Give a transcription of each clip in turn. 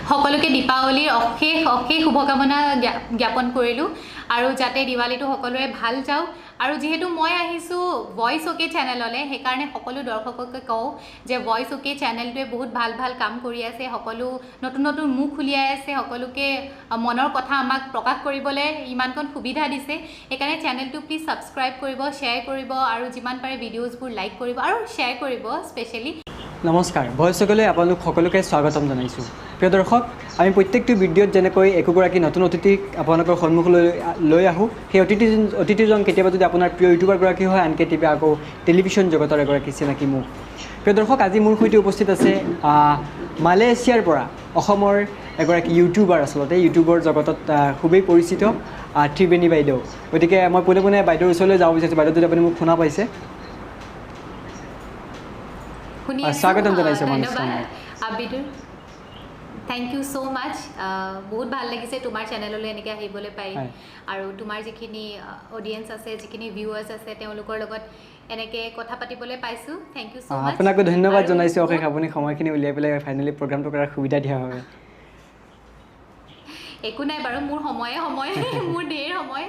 সকলোকে দীপাৱলীৰ অশেষ অশেষ শুভকামনা জ্ঞাপন কৰিলোঁ আৰু যাতে দিৱালীটো সকলোৰে ভাল যাওক আৰু যেহেতু মই আহিছোঁ ভইচ অ'কে চেনেললৈ সেইকাৰণে সকলো দৰ্শককে কওঁ যে ভইচ অ'কে চেনেলটোৱে বহুত ভাল ভাল কাম কৰি আছে সকলো নতুন নতুন মুখ উলিয়াই আছে সকলোকে মনৰ কথা আমাক প্ৰকাশ কৰিবলৈ ইমানকণ সুবিধা দিছে সেইকাৰণে চেনেলটো প্লিজ ছাবস্ক্ৰাইব কৰিব শ্বেয়াৰ কৰিব আৰু যিমান পাৰে ভিডিঅ'জবোৰ লাইক কৰিব আৰু শ্বেয়াৰ কৰিব স্পেচিয়েলি নমস্কাৰ ভইচ অ'কলৈ আপোনালোক সকলোকে স্বাগতম জনাইছোঁ প্ৰিয় দৰ্শক আমি প্ৰত্যেকটো ভিডিঅ'ত যেনেকৈ একোগৰাকী নতুন অতিথিক আপোনালোকৰ সন্মুখলৈ লৈ আহোঁ সেই অতিথিজন কেতিয়াবা যদি আপোনাৰ প্ৰিয় ইউটিউবাৰগৰাকী হয় আনকি কেতিয়াবা আকৌ টেলিভিশ্যন জগতৰ এগৰাকী চিনাকি মুখ প্ৰিয় দৰ্শক আজি মোৰ সৈতে উপস্থিত আছে মালয়েছিয়াৰ পৰা অসমৰ এগৰাকী ইউটিউবাৰ আচলতে ইউটিউবৰ জগতত খুবেই পৰিচিত ত্ৰিবেণী বাইদেউ গতিকে মই পোনে পোনে বাইদেউৰ ওচৰলৈ যাব বিচাৰিছোঁ বাইদেউ যদি আপুনি মোক শুনা পাইছে স্বাগতম জনাইছোঁ আবিদুৰ থ্যাংক ইউ সো মাচ বহুত ভাল লাগিছে তোমাৰ চেনেললৈ এনেকৈ আহিবলৈ পাই আৰু তোমাৰ যিখিনি অডিয়েন্স আছে যিখিনি ভিউৱাৰ্ছ আছে তেওঁলোকৰ লগত এনেকৈ কথা পাতিবলৈ পাইছোঁ থ্যাংক ইউ সো মাচ আপোনাকো ধন্যবাদ জনাইছোঁ অশেষ আপুনি সময়খিনি উলিয়াই পেলাই ফাইনেলি প্ৰগ্ৰামটো কৰাৰ সুবিধা দিয়া হয় একো নাই বাৰু মোৰ সময় মোৰ দেৰ সময়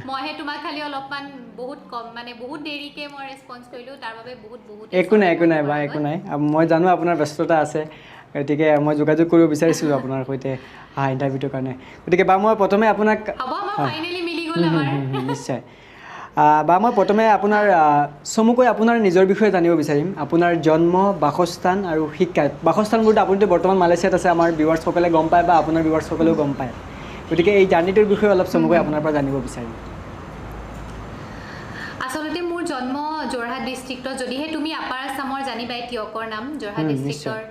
মইহে তোমাক খালি অলপমান বহুত কম মানে বহুত দেৰিকৈ মই ৰেছপন্স কৰিলোঁ তাৰ বাবে বহুত একো নাই বা একো নাই মই জানো আপোনাৰ ব্যস্ততা আছে গতিকে মই যোগাযোগ কৰিব বিচাৰিছিলোঁ আপোনাৰ সৈতে ইণ্টাৰভিউটোৰ কাৰণে গতিকে বা মই প্ৰথমে আপোনাক নিশ্চয় বা মই প্ৰথমে আপোনাৰ চমুকৈ আপোনাৰ নিজৰ বিষয়ে জানিব বিচাৰিম আপোনাৰ জন্ম বাসস্থান আৰু শিক্ষা বাসস্থানবোৰতো আপুনিতো বৰ্তমান মালয়েছিয়াত আছে আমাৰ ভিউৱাৰ্ছসকলে গম পায় বা আপোনাৰ ভিউৱাৰ্ছসকলেও গম পায় গতিকে এই জাৰ্ণিটোৰ বিষয়ে অলপ চমুকৈ আপোনাৰ পৰা জানিব বিচাৰিম আচলতে মোৰ জন্ম যোৰহাট ডিষ্ট্ৰিক্টত যদিহে তুমি আপাৰ আছামৰ জানিবাই টিয়কৰ নাম যোৰহাট ডিষ্ট্ৰিক্টৰ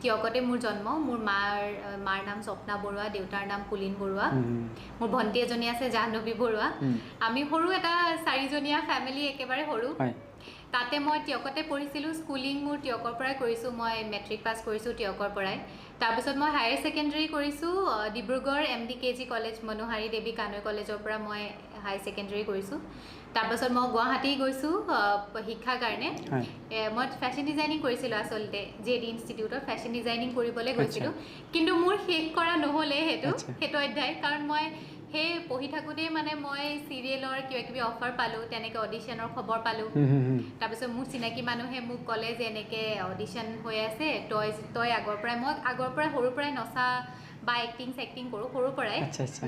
টিয়কতে মোৰ জন্ম মোৰ মাৰ নাম স্বপ্না বৰুৱা দেউতাৰ নাম পুলিন বৰুৱা মোৰ ভণ্টি এজনী আছে জাহ্নৱী বৰুৱা আমি সৰু এটা 4জনীয়া ফেমিলি একেবাৰে সৰু তাতে মই টিয়কতে পঢ়িছিলোঁ স্কুলিং মোৰ টিয়কৰ পৰাই কৰিছোঁ মই মেট্ৰিক পাছ কৰিছোঁ টিয়কৰ পৰাই তাৰপিছত মই হায়াৰ ছেকেণ্ডেৰী কৰিছোঁ ডিব্ৰুগড় MDKG কলেজ মনোহাৰী দেৱী কানৈ কলেজৰ পৰা মই হায়াৰ ছেকেণ্ডেৰী কৰিছোঁ তাৰপিছত মই গুৱাহাটী গৈছোঁ শিক্ষাৰ কাৰণে মই ফেশ্বন ডিজাইনিং কৰিছিলোঁ আচলতে JD ইনষ্টিটিউটত ফেশ্বন ডিজাইনিং কৰিবলৈ গৈছিলোঁ কিন্তু মোৰ শেষ কৰা নহ'লে সেইটো অধ্যায় কাৰণ মই সেই পঢ়ি থাকোঁতেই মানে মই চিৰিয়েলৰ কিবা অফাৰ পালোঁ তেনেকৈ অডিশ্যনৰ খবৰ পালোঁ তাৰপিছত মোৰ চিনাকি মানুহে মোক ক'লে যে এনেকৈ অডিশ্যন হৈ আছে তই আগৰ পৰাই সৰুৰ পৰাই নচা বা এক্টিং কৰোঁ সৰুৰ পৰাই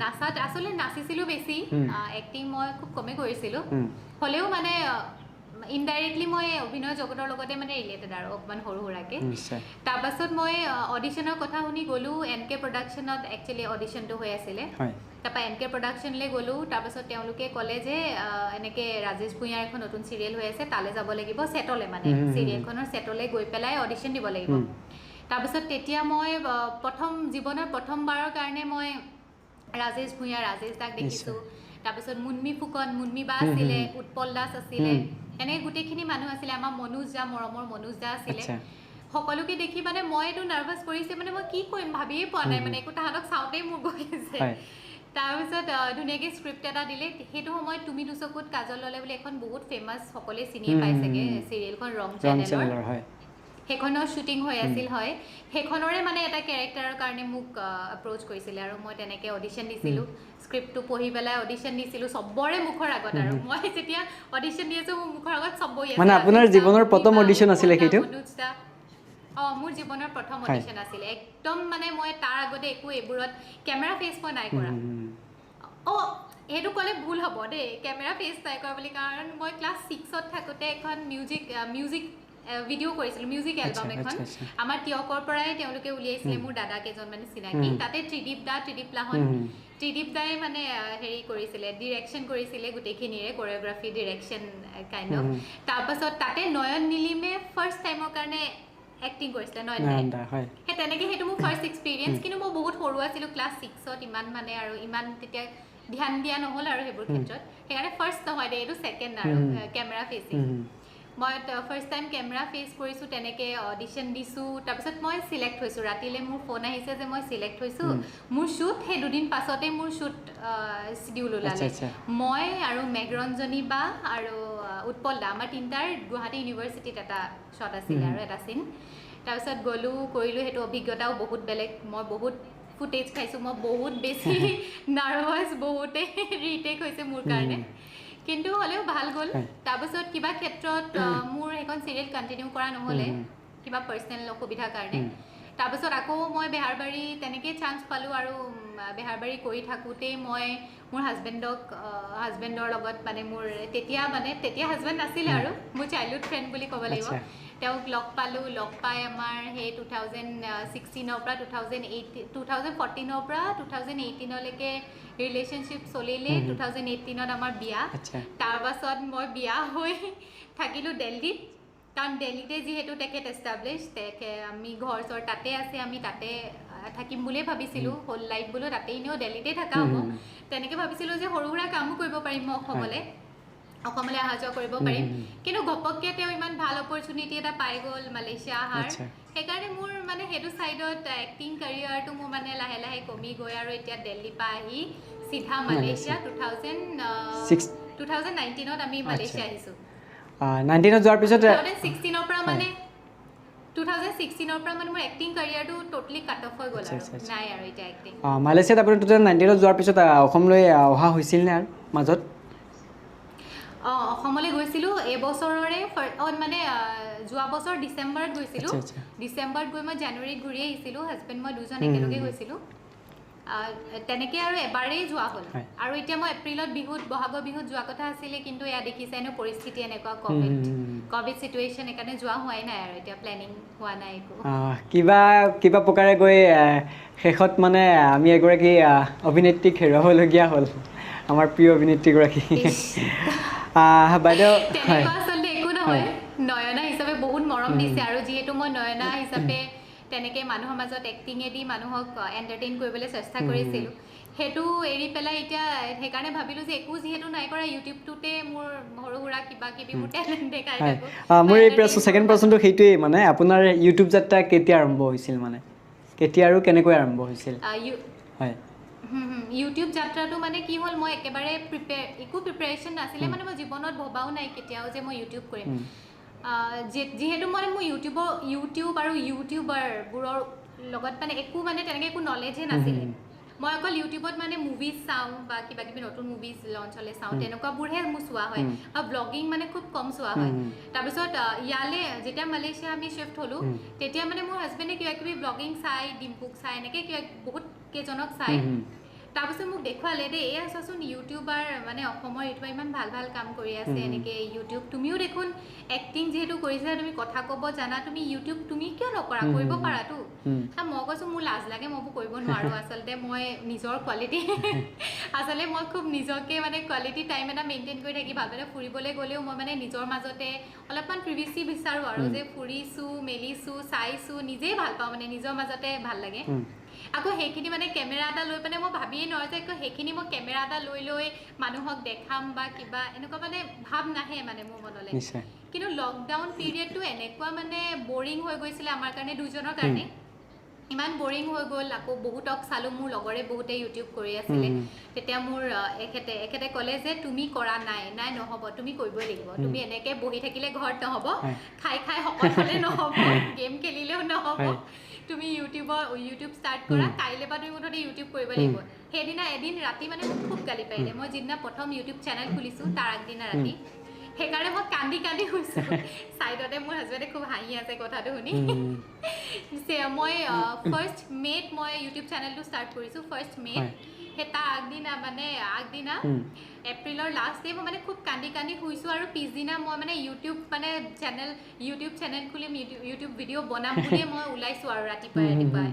নাচাত আচলতে নাচিছিলোঁ বেছি এক্টিং মই খুব কমেই কৰিছিলোঁ হ'লেও মানে ইনডাইৰেক্টলি মই অভিনয় জগতৰ লগতে মানে ৰিলেটেড আৰু অকণমান সৰু সুৰাকৈ তাৰপাছত মই অডিশ্যনৰ কথা শুনি গ'লোঁ NK প্ৰডাকশ্যনত একচুৱেলি অডিশ্যনটো হৈ আছিলে তাৰপৰা NK প্ৰডাকশ্যনলৈ গ'লোঁ তাৰপাছত তেওঁলোকে ক'লে যে এনেকৈ ৰাজেশ ভূঞাৰ এখন নতুন চিৰিয়েল হৈ আছে তালৈ যাব লাগিব ছেটলৈ মানে চিৰিয়েলখনৰ ছেটলৈ গৈ পেলাই অডিশ্যন দিব লাগিব তাৰপিছত তেতিয়া মই জীৱনৰ প্ৰথমবাৰৰ কাৰণে মই ৰাজেশ দাক দেখিছোঁ তাৰপিছত মুন্মি বা আছিলে উৎপল দাস আছিলে এনেকৈ গোটেইখিনি মানুহ আছিলে আমাৰ মৰমৰ মনোজ দা আছিলে সকলোকে দেখি মানে মই এইটো নাৰ্ভাছ কৰিছে মানে মই কি কৰিম ভাবিয়ে পোৱা নাই মানে একো তাহাঁতক চাওঁতেই মোৰ গৈ আছে তাৰপিছত ধুনীয়াকৈ স্ক্ৰিপ্ট এটা দিলে সেইটো সময়ত তুমি দুচকুত কাজল ল'লে বুলি এখন বহুত ফেমাছ সকলোৱে চিনিয়ে পাই চাগে চিৰিয়েলখন ৰং চেনেলৰ সেইখনৰ শ্বুটিং হৈ আছিল হয় সেইখনৰে মানে এটা কেৰেক্টাৰৰ কাৰণে মোক এপ্ৰ'চ কৰিছিলে আৰু মই তেনেকৈ অডিশ্যন দিছিলোঁ স্ক্ৰিপ্টটো পঢ়ি পেলাই অডিশ্যন দিছিলোঁ চবৰে মুখৰ আগত আৰু মই যেতিয়া অডিশ্যন দি আছোঁ মোৰ মুখৰ আগত চবৰে মানে আপোনাৰ জীৱনৰ প্ৰথম অডিশ্যন আছিলে সেইটো মোৰ জীৱনৰ প্ৰথম অডিশ্যন আছিলে একদম মানে মই তাৰ আগতে একো এইবোৰত কেমেৰা ফেচ মই নাই কৰা সেইটো ক'লে ভুল হ'ব দেই কেমেৰা ফেচ নাই কৰা বুলি কাৰণ মই ক্লাছ 6ত থাকোঁতে এখন মিউজিক ভিডিঅ' কৰিছিলোঁ মিউজিক এলবাম এখন আমাৰ টিয়কৰ পৰাই তেওঁলোকে উলিয়াইছিলে মোৰ দাদা কেইজন মানে চিনাকি তাতে ত্ৰিদীপ দাই মানে হেৰি কৰিছিলে ডিৰেকশ্যন কৰিছিলে গোটেইখিনিৰে কোৰিঅ'গ্ৰাফি ডিৰেকশ্যন কাইণ্ড অফ তাৰপাছত তাতে নয়ন নীলিমে ফাৰ্ষ্ট টাইমৰ কাৰণে এক্টিং কৰিছিলে নয়ন সেই তেনেকৈ সেইটো মোৰ ফাৰ্ষ্ট এক্সপিৰিয়েঞ্চ কিন্তু মই বহুত সৰু আছিলোঁ ক্লাছ 6ত ইমান মানে আৰু ইমান তেতিয়া ধ্যান দিয়া নহ'ল আৰু সেইবোৰ ক্ষেত্ৰত সেইকাৰণে ফাৰ্ষ্ট নহয় দেই এইটো ছেকেণ্ড আৰু কেমেৰা ফেচিং মই ফাৰ্ষ্ট টাইম কেমেৰা ফেচ কৰিছোঁ তেনেকৈ অডিশ্যন দিছোঁ তাৰপিছত মই চিলেক্ট হৈছোঁ ৰাতিলৈ মোৰ ফোন আহিছে যে মই চিলেক্ট হৈছোঁ মোৰ শ্বুট সেই দুদিন পাছতে মোৰ শ্বুট চিডিউল ওলালে মই আৰু মেঘৰঞ্জনী বা আৰু উৎপল দা আমাৰ তিনিটাৰ গুৱাহাটী ইউনিভাৰ্চিটিত এটা শ্বট আছিলে আৰু এটা চিন তাৰপিছত গ'লো কৰিলোঁ সেইটো অভিজ্ঞতাও বহুত বেলেগ মই বহুত ফুটেজ খাইছোঁ মই বহুত বেছি নাৰ্ভাছ বহুতে ৰিটেক হৈছে মোৰ কাৰণে কিন্তু হ'লেও ভাল গ'ল তাৰপিছত কিবা ক্ষেত্ৰত মোৰ এখন চিৰিয়েল কণ্টিনিউ কৰা নহ'লে কিবা পাৰ্চনেল অসুবিধাৰ কাৰণে তাৰপিছত আকৌ মই বেহাৰবাৰী তেনেকৈ চান্স পালোঁ আৰু বেহাৰবাৰী কৰি থাকোঁতেই মই মোৰ হাজবেণ্ডৰ লগত মানে মোৰ তেতিয়া হাজবেণ্ড নাছিলে আৰু মোৰ চাইল্ডহুড ফ্ৰেণ্ড বুলি ক'ব লাগিব তেওঁক লগ পালোঁ লগ পাই আমাৰ সেই 2016 পৰা 2014 পৰা 2018লৈকে ৰিলেশ্যনশ্বিপ চলিলে 2018ত আমাৰ বিয়া তাৰপাছত মই বিয়া হৈ থাকিলোঁ দিল্লীত কাৰণ দিল্লীতে যিহেতু তেখেত এষ্টাব্লিছ আমি ঘৰ চৰ তাতে আছে আমি তাতে থাকিম বুলিয়ে ভাবিছিলোঁ হোল লাইফ বোলো তাতে এনেও দিল্লীতে থকা হ'ব তেনেকৈ ভাবিছিলোঁ যে সৰু সুৰা কামো কৰিব পাৰিম মই অসমলৈ অহা যোৱা কৰিব পাৰিম কিন্তু ঘপককৈ তেওঁ ইমান ভাল অপৰচুনিটি এটা পাই গ'ল মালয়েছিয়া অহাৰ সেইকাৰণে মোৰ মানে সেইটো ছাইডত এক্টিং কেৰিয়াৰটো মোৰ মানে লাহে লাহে কমি গৈ আৰু এতিয়া দিল্লীৰ পৰা আহি চিধা মালয়েছিয়া 2019ত আমি মালয়েছিয়া আহিছোঁ 19ত যোৱাৰ পিছত 2016ৰ পৰা মানে 2016ৰ পৰা মানে মোৰ এক্টিং কেৰিয়াৰটো টোটেলি কাট অফ হৈ গ'ল আৰু নাই আৰু এতিয়া এক্টিং মালয়েছিয়াত আপুনি 2019ত যোৱাৰ পিছত অসমলৈ অহা হৈছিল নে আৰু মাজত অসমলৈ গৈছিলোঁ এবছৰৰে মানে যোৱা বছৰ ডিচেম্বৰত গৈছিলোঁ ডিচেম্বৰত গৈ মই জানুৱাৰীত ঘূৰি আহিছিলোঁ হাজবেণ্ড মই দুজন একেলগে গৈছিলোঁ তেনেকৈ আৰু এবাৰেই যোৱা হ'ল আৰু এতিয়া মই এপ্ৰিলত বহাগৰ বিহুত যোৱা কথা আছিলে কিন্তু এয়া দেখিছেনো পৰিস্থিতি এনেকুৱা ক'ভিড চিটুৱেশ্যন সেইকাৰণে যোৱা হোৱাই নাই আৰু এতিয়া প্লেনিং হোৱা নাই একো কিবা প্ৰকাৰে গৈ শেষত মানে আমি এগৰাকী অভিনেত্ৰীক হেৰুৱাবলগীয়া হ'ল আমাৰ প্ৰিয় অভিনেত্ৰীগৰাকী বাইদেউ তেনেকুৱা আচলতে একো নহয় নয়না হিচাপে বহুত মৰম দিছে আৰু যিহেতু মই নয়না হিচাপে তেনেকৈ মানুহৰ মাজত এক্টিঙেদি মানুহক এণ্টাৰটেইন কৰিবলৈ চেষ্টা কৰিছিলোঁ সেইটো এৰি পেলাই এতিয়া সেইকাৰণে ভাবিলোঁ যে একো যিহেতু নাই কৰা ইউটিউবটোতে মোৰ সৰু সুৰা কিবা কিবি মোৰ টেলেণ্ট দেখাই থাকোঁ মোৰ এই ছেকেণ্ড প্ৰশ্নটো সেইটোৱেই মানে আপোনাৰ ইউটিউব যাত্ৰা কেতিয়া আৰম্ভ হৈছিল মানে কেতিয়া আৰু কেনেকৈ আৰম্ভ হৈছিল হয় ইউটিউব যাত্ৰাটো মানে কি হ'ল মই একেবাৰে একো প্ৰিপেৰেশ্যন নাছিলে মানে মই জীৱনত ভবাও নাই কেতিয়াও যে মই ইউটিউব কৰিম যিহেতু মানে মোৰ ইউটিউব আৰু ইউটিউবাৰবোৰৰ লগত মানে একো মানে তেনেকৈ একো নলেজে নাছিলে মই অকল ইউটিউবত মানে মুভিজ চাওঁ বা কিবা কিবি নতুন মুভিজ লঞ্চ হ'লে চাওঁ তেনেকুৱাবোৰহে মোৰ চোৱা হয় আৰু ব্লগিং মানে খুব কম চোৱা হয় তাৰপিছত ইয়ালৈ যেতিয়া মালয়েছিয়া আমি শ্বিফ্ট হ'লোঁ তেতিয়া মানে মোৰ হাজবেণ্ডে কিবা কিবি ব্লগিং চাই ডিম্পুক চাই এনেকৈ কিবা বহুত কেইজনক চাই তাৰপিছত মোক দেখুৱালে দেই এয়া চোৱাচোন ইউটিউবাৰ মানে অসমৰ ইউটিউবাৰ ইমান ভাল ভাল কাম কৰি আছে এনেকৈ ইউটিউব তুমিও দেখোন এক্টিং যিহেতু কৰিছা তুমি কথা ক'ব জানা তুমি ইউটিউব তুমি কিয় নকৰা কৰিব পাৰাতো মই কৈছোঁ মোৰ লাজ লাগে মই কৰিব নোৱাৰোঁ আচলতে মই নিজৰ কোৱালিটি আচলতে মই খুব নিজকে মানে কোৱালিটি টাইম এটা মেইনটেইন কৰি থাকি ভাল মানে ফুৰিবলৈ গ'লেও মই মানে নিজৰ মাজতে অলপমান প্ৰিভেচি বিচাৰোঁ আৰু যে ফুৰিছোঁ মেলিছোঁ চাইছোঁ নিজেই ভাল পাওঁ মানে নিজৰ মাজতে ভাল লাগে আকৌ সেইখিনি মানে কেমেৰা এটা লৈ পেলাই মই ভাবিয়ে নহয় যে সেইখিনি মই কেমেৰা এটা লৈ মানুহক দেখাম বা কিবা এনেকুৱা মানে ভাৱ নাহে মানে মোৰ মনলৈ কিন্তু লকডাউন পিৰিয়ডটো এনেকুৱা মানে বৰিং হৈ গৈছিলে আমাৰ কাৰণে দুজনৰ কাৰণে ইমান বৰিং হৈ গ'ল আকৌ বহুতক চালোঁ মোৰ লগৰে বহুতে ইউটিউব কৰি আছিলে তেতিয়া মোৰ এখেতে ক'লে যে তুমি কৰা নাই নহ'ব তুমি কৰিবই লাগিব তুমি এনেকৈ বহি থাকিলে ঘৰত নহ'ব খাই শকত হ'লে নহ'ব গেম খেলিলেও নহ'ব তুমি ইউটিউব ষ্টাৰ্ট কৰা কাইলৈ পৰা তুমি মুঠতে ইউটিউব কৰিব লাগিব সেইদিনা এদিন ৰাতি মানে মোক খুব গালি পাৰিলে মই যিদিনা প্ৰথম ইউটিউব চেনেল খুলিছোঁ তাৰ আগদিনা ৰাতি সেইকাৰণে মই কান্দি শুইছোঁ ছাইডতে মোৰ হাজবেণ্ডে খুব হাঁহি আছে কথাটো শুনি মই ফাৰ্ষ্ট মে'ত মই ইউটিউব চেনেলটো ষ্টাৰ্ট কৰিছোঁ ফাৰ্ষ্ট মে'ত সেই তাৰ আগদিনা এপ্ৰিলৰ লাষ্ট ডে মই মানে খুব কান্দি শুইছোঁ আৰু পিছদিনা মই মানে ইউটিউব চেনেল খুলিম ইউটিউব ভিডিঅ' বনাম বুলিয়ে মই ওলাইছোঁ আৰু ৰাতিপুৱাই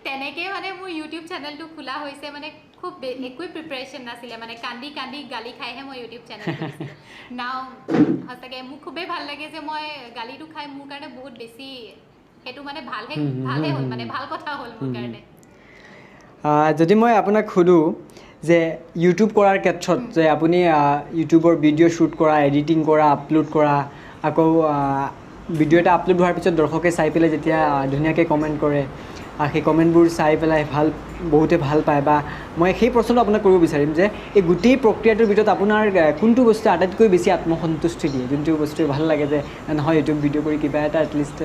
তেনেকৈ মানে মোৰ ইউটিউব চেনেলটো খোলা হৈছে মানে খুব একোৱেই প্ৰিপেৰেশ্যন নাছিলে মানে কান্দি গালি খাইহে মই ইউটিউব চেনেল খুলিছিলোঁ নাও সঁচাকৈ মোক খুবেই ভাল লাগে যে মই গালিটো খাই মোৰ কাৰণে বহুত বেছি সেইটো মানে ভালহে হ'ল মানে ভাল কথা হ'ল মোৰ কাৰণে যদি মই আপোনাক সোধোঁ যে ইউটিউব কৰাৰ ক্ষেত্ৰত যে আপুনি ইউটিউবৰ ভিডিঅ' শ্বুট কৰা এডিটিং কৰা আপলোড কৰা আকৌ ভিডিঅ' এটা আপলোড হোৱাৰ পিছত দৰ্শকে চাই পেলাই যেতিয়া ধুনীয়াকৈ কমেণ্ট কৰে সেই কমেণ্টবোৰ চাই পেলাই বহুতে ভাল পায় বা মই সেই প্ৰশ্নটো আপোনাক কৰিব বিচাৰিম যে এই গোটেই প্ৰক্ৰিয়াটোৰ ভিতৰত আপোনাৰ কোনটো বস্তু আটাইতকৈ বেছি আত্মসন্তুষ্টি দিয়ে যোনটো বস্তুৱে ভাল লাগে যে নহয় ইউটিউব ভিডিঅ' কৰি কিবা এটা এটলিষ্ট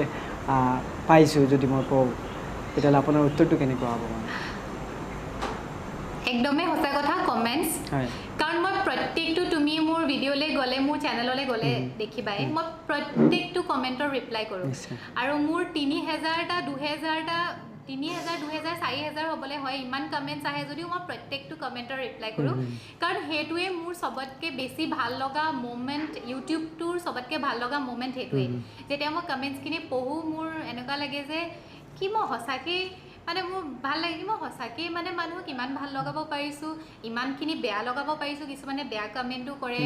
পাইছোঁ যদি মই কওঁ তেতিয়াহ'লে আপোনাৰ উত্তৰটো কেনেকুৱা হ'ব মানে একদমেই সঁচা কথা কমেণ্টছ হয় কাৰণ মই প্ৰত্যেকটো তুমি মোৰ ভিডিঅ'লৈ গ'লে মোৰ চেনেললৈ গ'লে দেখিবাই মই প্ৰত্যেকটো কমেণ্টৰ ৰিপ্লাই কৰোঁ আৰু মোৰ 3000টা 2000টা 3000 2000 4000 হ'বলৈ হয় ইমান কমেণ্টছ আহে যদিও মই প্ৰত্যেকটো কমেণ্টৰ ৰিপ্লাই কৰোঁ কাৰণ সেইটোৱে মোৰ চবতকৈ বেছি ভাল লগা মোমেণ্ট ইউটিউবটোৰ চবতকৈ ভাল লগা মোমেণ্ট সেইটোৱে যেতিয়া মই কমেণ্টছখিনি পঢ়োঁ মোৰ এনেকুৱা লাগে যে কি মই সঁচাকৈ মানে মোৰ ভাল লাগে কি মই সঁচাকৈ মানে মানুহক ইমান ভাল লগাব পাৰিছোঁ ইমানখিনি বেয়া লগাব পাৰিছোঁ কিছুমানে বেয়া কমেণ্টো কৰে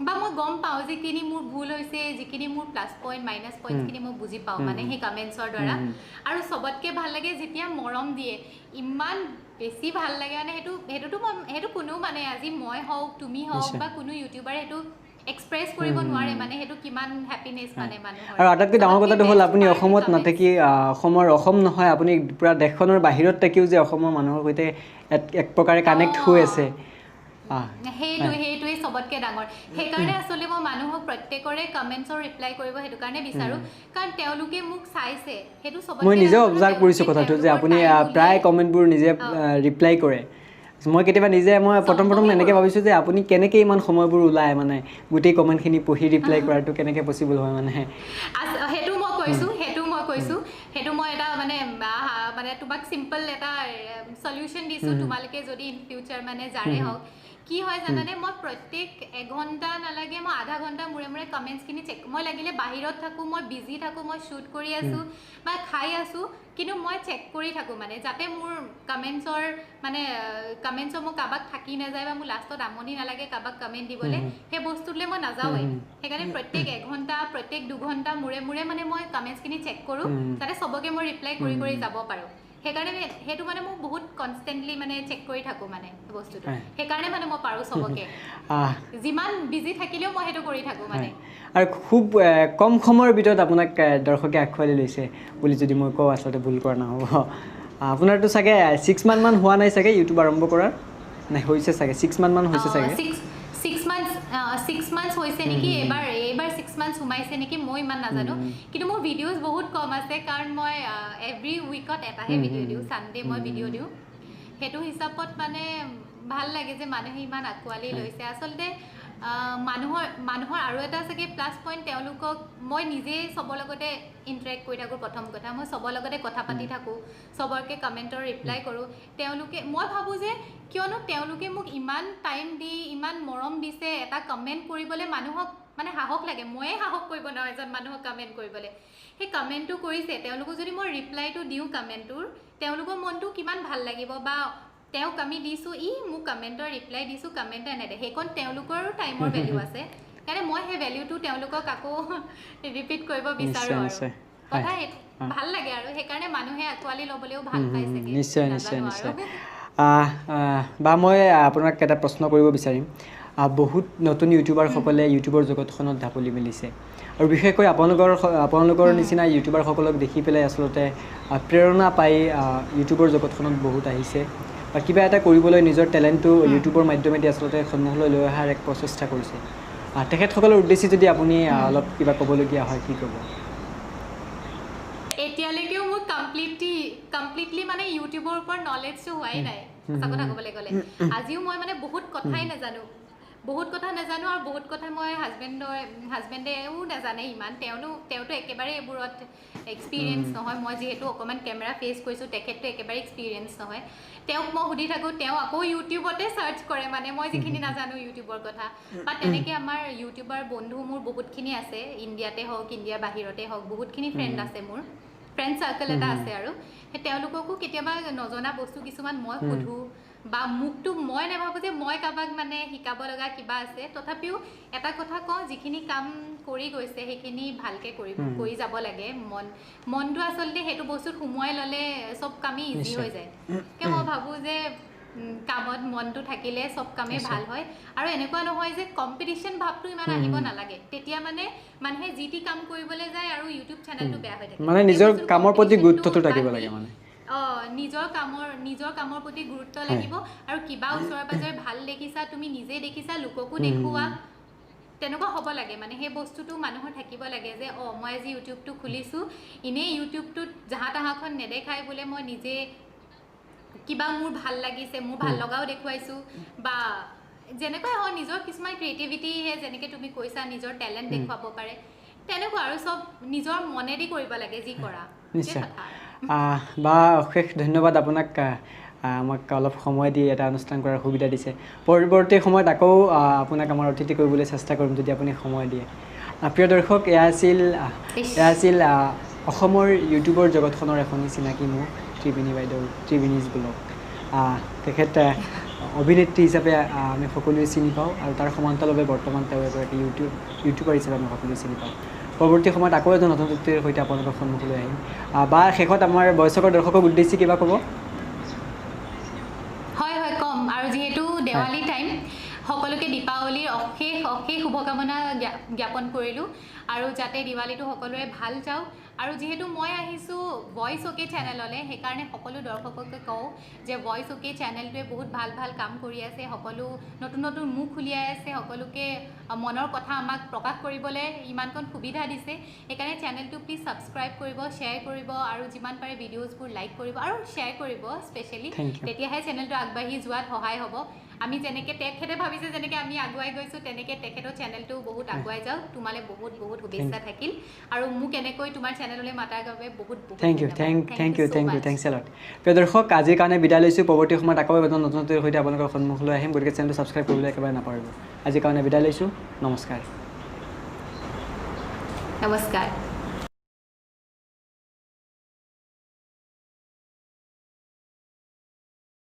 বা মই গম পাওঁ যিখিনি মোৰ ভুল হৈছে যিখিনি মোৰ প্লাছ পইণ্ট মাইনাছ পইণ্টছখিনি মই বুজি পাওঁ মানে সেই কমেণ্টছৰ দ্বাৰা আৰু চবতকৈ ভাল লাগে যেতিয়া মৰম দিয়ে ইমান বেছি ভাল লাগে মানে সেইটো কোনো মানে আজি মই হওক তুমি হওক বা কোনো ইউটিউবাৰে সেইটো এক্সপ্ৰেছ কৰিব নোৱাৰে মানে সেইটো কিমান হেপিনেছ মানে মানুহৰ আৰু আটাইতকৈ ডাঙৰ কথাটো হ'ল আপুনি অসমত নাথাকি অসম নহয় আপুনি পূৰা দেশখনৰ বাহিৰত থাকিও যে অসমৰ মানুহৰ সৈতে এক প্ৰকাৰে কানেক্ট হৈ আছে সেইটোৱে চবতকৈ ডাঙৰ সেইকাৰণে আচলতে মই মানুহক প্ৰত্যেকৰে কমেণ্টছৰ ৰিপ্লাই কৰিব সেইটো কাৰণে বিচাৰোঁ কাৰণ তেওঁলোকে মোক চাইছে সেইটো চবতকৈ মই নিজে অবজাৰ্ভ কৰিছোঁ কথাটো যে আপুনি প্ৰায় কমেণ্টবোৰ নিজে ৰিপ্লাই কৰে মই কেতিয়াবা নিজে মই প্ৰথম এনেকৈ ভাবিছোঁ যে আপুনি কেনেকৈ ইমান সময়বোৰ ওলায় মানে গোটেই কমেণ্টখিনি পঢ়ি ৰিপ্লাই কৰাটো কেনেকৈ পচিবল হয় মানে সেইটো মই এটা মানে তোমাক চিম্পল এটা সলিউশ্যন দিছোঁ তোমালোকে যদি ইন ফিউচাৰ মানে যাৰে হওক কি হয় জানানে মই প্ৰত্যেক এঘণ্টা নালাগে মই আধা ঘণ্টা মূৰে মূৰে কমেণ্টছখিনি চেক মই লাগিলে বাহিৰত থাকোঁ মই বিজি থাকোঁ মই শ্বুট কৰি আছোঁ বা খাই আছোঁ কিন্তু মই চেক কৰি থাকোঁ মানে যাতে মোৰ কমেণ্টছৰ মোৰ কাৰোবাক থাকি নাযায় বা মোৰ লাষ্টত আমনি নালাগে কাৰোবাক কমেণ্ট দিবলৈ সেই বস্তুটোলৈ মই নাযাওঁৱেই সেইকাৰণে প্ৰত্যেক এঘণ্টা প্ৰত্যেক দুঘণ্টা মূৰে মূৰে মানে মই কমেণ্টছখিনি চেক কৰোঁ যাতে চবকে মই ৰিপ্লাই কৰি কৰি যাব পাৰোঁ সেইকাৰণে সেইটো মানে মই বহুত কনষ্টেণ্টলি মানে চেক কৰি থাকোঁ মানে বস্তুটো সেইকাৰণে মানে মই পাৰোঁ চবকে যিমান বিজি থাকিলেও মই সেইটো কৰি থাকোঁ মানে আৰু খুব কম সময়ৰ ভিতৰত আপোনাক দৰ্শকে আঁকোৱালি লৈছে বুলি যদি মই কওঁ আচলতে ভুল কৰা নহ'ব আপোনাৰতো চাগে 6 মান্থমান হোৱা নাই চাগে ইউটিউব আৰম্ভ কৰাৰ নাই হৈছে চাগে 6 মান্থমান হৈছে চাগে 6 মান্থছ হৈছে নেকি এইবাৰ 6 মান্থছ সোমাইছে নেকি মই ইমান নাজানো কিন্তু মোৰ ভিডিঅ'জ বহুত কম আছে কাৰণ মই এভৰি উইকত এটাহে ভিডিঅ' দিওঁ ছানডে মই ভিডিঅ' দিওঁ সেইটো হিচাপত মানে ভাল লাগে যে মানুহে ইমান আঁকোৱালি লৈছে আচলতে মানুহৰ আৰু এটা চাগে প্লাছ পইণ্ট তেওঁলোকক মই নিজেই চবৰ লগতে ইণ্টাৰেক্ট কৰি থাকোঁ প্ৰথম কথা মই চবৰ লগতে কথা পাতি থাকোঁ চবকে কমেণ্টৰ ৰিপ্লাই কৰোঁ তেওঁলোকে মই ভাবোঁ যে কিয়নো তেওঁলোকে মোক ইমান টাইম দি ইমান মৰম দিছে এটা কমেণ্ট কৰিবলৈ মানুহক মানে সাহস লাগে ময়ে সাহস কৰিব নোৱাৰোঁ এজন মানুহক কমেণ্ট কৰিবলৈ সেই কমেণ্টটো কৰিছে তেওঁলোকক যদি মই ৰিপ্লাইটো দিওঁ কমেণ্টটোৰ তেওঁলোকৰ মনটো কিমান ভাল লাগিব বা তেওঁক আমি দিছোঁ মোক কমেণ্টৰ ৰিপ্লাই দিছোঁ কমেণ্ট এনেদে সেইকণ তেওঁলোকৰো টাইমৰ ভেলিউ আছে সেইকাৰণে মই সেই ভেলিউটো তেওঁলোকক আকৌ ৰিপিট কৰিব বিচাৰোঁ আৰু কথা ভাল লাগে আৰু সেইকাৰণে মানুহে আঁকোৱালি ল'বলৈও ভাল পাইছে নিশ্চয় বা মই আপোনাক এটা প্ৰশ্ন কৰিব বিচাৰিম বহুত নতুন ইউটিউবাৰসকলে ইউটিউবৰ জগতখনত ঢাপলি মেলিছে আৰু বিশেষকৈ আপোনালোকৰ নিচিনা ইউটিউবাৰসকলক দেখি পেলাই আচলতে প্ৰেৰণা পাই ইউটিউবৰ জগতখনত বহুত আহিছে বা কিবা এটা কৰিবলৈ নিজৰ টেলেণ্টটো ইউটিউবৰ মাধ্যমেদি আচলতে সন্মুখলৈ লৈ অহাৰ এক প্ৰচেষ্টা কৰিছে তেখেতসকলৰ উদ্দেশ্যে যদি আপুনি অলপ কিবা ক'বলগীয়া হয় কি ক'ব এতিয়ালৈকেও মোৰ কমপ্লিটলি মানে ইউটিউবৰ ওপৰত নলেজটো হোৱাই নাই সঁচা কথা ক'বলৈ গ'লে আজিও মই মানে বহুত কথা নাজানো আৰু বহুত কথা মই হাজবেণ্ডেও নাজানে ইমান তেওঁতো একেবাৰে এইবোৰত এক্সপিৰিয়েঞ্চ নহয় মই যিহেতু অকণমান কেমেৰা ফেচ কৰিছোঁ তেখেতটো একেবাৰে এক্সপিৰিয়েঞ্চ নহয় তেওঁক মই সুধি থাকোঁ তেওঁ আকৌ ইউটিউবতে চাৰ্চ কৰে মানে মই যিখিনি নাজানো ইউটিউবৰ কথা বা তেনেকৈ আমাৰ ইউটিউবাৰ বন্ধু মোৰ বহুতখিনি আছে ইণ্ডিয়াতে হওক ইণ্ডিয়াৰ বাহিৰতে হওক বহুতখিনি ফ্ৰেণ্ড আছে মোৰ ফ্ৰেণ্ড চাৰ্কেল এটা আছে আৰু সেই তেওঁলোককো কেতিয়াবা নজনা বস্তু কিছুমান মই সোধোঁ বা মোকতো মই নাভাবোঁ যে মই কাৰোবাক মানে শিকাব লগা কিবা আছে তথাপিও এটা কথা কওঁ যিখিনি কাম কৰি গৈছে সেইখিনি ভালকৈ কৰি যাব লাগে মনটো আচলতে সেইটো বস্তুত সোমোৱাই ল'লে চব কামেই ইজি হৈ যায় মই ভাবোঁ যে কামত মনটো থাকিলে চব কামেই ভাল হয় আৰু এনেকুৱা নহয় যে কম্পিটিশ্যন ভাৱটো ইমান আহিব নালাগে তেতিয়া মানে মানুহে যি টি কাম কৰিবলৈ যায় আৰু ইউটিউব চেনেলটো বেয়া হৈ থাকে মানে নিজৰ কামৰ প্ৰতি গুৰুত্বটো থাকিব লাগে মানে নিজৰ কামৰ প্ৰতি গুৰুত্ব লাগিব আৰু কিবা ওচৰে পাজৰে ভাল দেখিছা তুমি নিজে দেখিছা লোককো দেখুওৱা তেনেকুৱা হ'ব লাগে মানে সেই বস্তুটো মানুহৰ থাকিব লাগে যে মই আজি ইউটিউবটো খুলিছোঁ এনেই ইউটিউবটোত জাহা তাহাখন নেদেখাই বোলে মই নিজে কিবা মোৰ ভাল লাগিছে মোৰ ভাল লগাও দেখুৱাইছোঁ বা যেনেকৈ নিজৰ কিছুমান ক্ৰিয়েটিভিটিহে যেনেকৈ তুমি কৈছা নিজৰ টেলেণ্ট দেখুৱাব পাৰে তেনেকুৱা আৰু চব নিজৰ মনেদি কৰিব লাগে যি কৰা নিশ্চয় বা অশেষ ধন্যবাদ আপোনাক আমাক অলপ সময় দি এটা অনুষ্ঠান কৰাৰ সুবিধা দিছে পৰৱৰ্তী সময়ত আকৌ আপোনাক আমাৰ অতিথি কৰিবলৈ চেষ্টা কৰিম যদি আপুনি সময় দিয়ে প্ৰিয় দৰ্শক এয়া আছিল অসমৰ ইউটিউবৰ জগতখনৰ এখনি চিনাকি মুখ ত্ৰিবেণী বাইদেউ ত্ৰিবেণীজ ব্লগ তেখেত অভিনেত্ৰী হিচাপে আমি সকলোৱে চিনি পাওঁ আৰু তাৰ সমান্তৰালভাৱে বৰ্তমান তেওঁ এগৰাকী ইউটিউবাৰ হিচাপে আমি সকলোৱে চিনি পাওঁ পৰৱৰ্তী সময়ত আকৌ এজন নতুন অতিথিৰ সৈতে আপোনালোকৰ সন্মুখলৈ আহিম বা শেষত আমাৰ বয়স্কৰ দৰ্শকক উদ্দেশ্যি কিবা ক'ব হয় কম আৰু যিহেতু দেৱালী টাইম সকলোকে দীপাৱলীৰ অশেষ শুভকামনা জ্ঞাপন কৰিলোঁ আৰু যাতে দিৱালীটো সকলোৰে ভাল যাওক আৰু যেহেতু মই আহিছোঁ ভইচ অ'কে চেনেললৈ সেইকাৰণে সকলো দৰ্শককে কওঁ যে ভইচ অ'কে চেনেলটোৱে বহুত ভাল কাম কৰি আছে সকলো নতুন মুখ উলিয়াই আছে সকলোকে মনৰ কথা আমাক প্ৰকাশ কৰিবলৈ ইমানকণ সুবিধা দিছে সেইকাৰণে চেনেলটো প্লিজ ছাবস্ক্ৰাইব কৰিব শ্বেয়াৰ কৰিব আৰু যিমান পাৰে ভিডিঅ'জবোৰ লাইক কৰিব আৰু শ্বেয়াৰ কৰিব স্পেচিয়েলি তেতিয়াহে চেনেলটো আগবাঢ়ি যোৱাত সহায় হ'ব আমি যেনেকৈ তেখেতে ভাবিছে যেনেকৈ আমি আগুৱাই গৈছোঁ তেনেকৈ তেখেতৰ চেনেলটো বহুত আগুৱাই যাওক তোমালৈ বহুত শুভেচ্ছা থাকিল আৰু মোক এনেকৈ তোমাৰ চেনেললৈ মাতাৰ বাবে বহুত thank you thanks a lot প্ৰিয় দৰ্শক আজিৰ কাৰণে বিদায় লৈছোঁ পৰৱৰ্তী সময়ত আকৌ এজন নতুন অতিথিৰ সৈতে আপোনালোকৰ সন্মুখলৈ আহিম গতিকে চেনেলটো ছাবস্ক্ৰাইব কৰিবলৈ একেবাৰে নাপাহৰিব আজিৰ কাৰণে বিদায় লৈছোঁ নমস্কাৰ